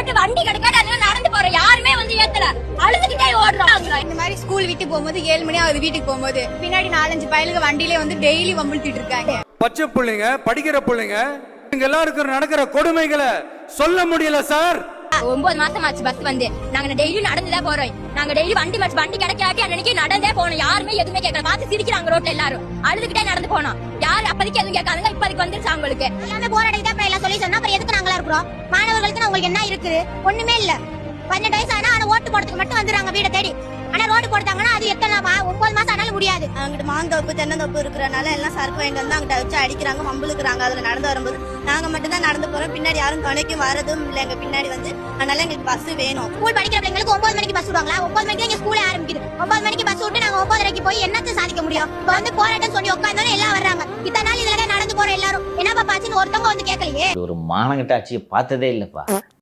கஷ்டப்பட்டு வண்டி கிடைக்காது அதனால நடந்து போறோம். யாருமே வந்து ஏத்தல, அழுதுகிட்டே ஓடுறோம். இந்த மாதிரி ஸ்கூல் விட்டு போகும்போது 7 மணி ஆகுது வீட்டுக்கு போகும்போது, பின்னாடி 4-5 பயலுங்க வண்டியிலே வந்து டெய்லி வம்பிழுத்திட்டு இருக்காங்க. பச்சை பிள்ளைங்க, படிக்கிற பிள்ளைங்க, இங்க எல்லாருக்கும் நடக்கிற கொடுமைகளை சொல்ல முடியல சார். 9 மாசம் ஆச்சு பஸ் வந்து. நாங்க டெய்லி நடந்துதான் போறோம். நாங்க டெய்லி வண்டி கிடைக்காட்டி அன்னைக்கு நடந்தே போனோம். யாருமே எதுவுமே கேட்கல. பார்த்து சிரிக்கிறாங்க ரோட்ல எல்லாரும். அழுதுகிட்டே நடந்து போனோம். யாரு அப்பதைக்கு எதுவும் கேட்காதுங்க. இப்போதைக்கு வந்துருச்சு அவங்களுக்கு எல்லாமே போராடி தான் எல்லாம் சொல்லி சொன்னா அப்புறம் எதுக்கு நாங்களா இருக்கிறோம்? மாணவர்களுக்கு உங்களுக்கு என்ன இருக்குது? ஒண்ணுமே இல்ல. 18 வயசு ஆனா ஓட்டு போடுறதுக்கு மட்டும் வந்துடுறாங்க வீட தேடி. ஆனா ரோடு போட்டாங்கன்னா அது எத்தனை 9 மாசம் ஆனாலும் முடியாது. அங்கிட்டு மாந்தோப்பு தென்னந்தோப்பு இருக்கிறனால எல்லாம் சரக்கு வாங்கி வந்து அங்கிட்ட வச்சு அடிக்கிறாங்க, வம்புழுக்கிறாங்க. அதுல நடந்து வரும்போது நாங்க மட்டும் தான் நடந்து போறோம். பின்னாடி யாரும் துணைக்கும் வரதும் இல்ல எங்க பின்னாடி வந்து. அதனால எங்களுக்கு பஸ் வேணும். ஸ்கூல் படிக்கிற பிள்ளைங்களுக்கு 9 மணிக்கு பஸ் விடுவாங்களா? 9 மணிக்கு இங்க ஸ்கூலே ஆரம்பிக்குது. 9 மணிக்கு பஸ் விட்டு நாங்க 9:30 போய் என்னத்தை சாதிக்க முடியும்? இப்ப வந்து போராட்டம் சொல்லி உட்கார்ந்தோம் எல்லாம் வர்றாங்க. இத்தனை நாள் இதுல நடந்து போற எல்லாரும் என்னப்பா பாச்சுன்னு ஒருத்தவங்க வந்து கேட்கலையே. ஒரு மானங்கட்ட ஆட்சியை பார்த்ததே இல்லப்பா.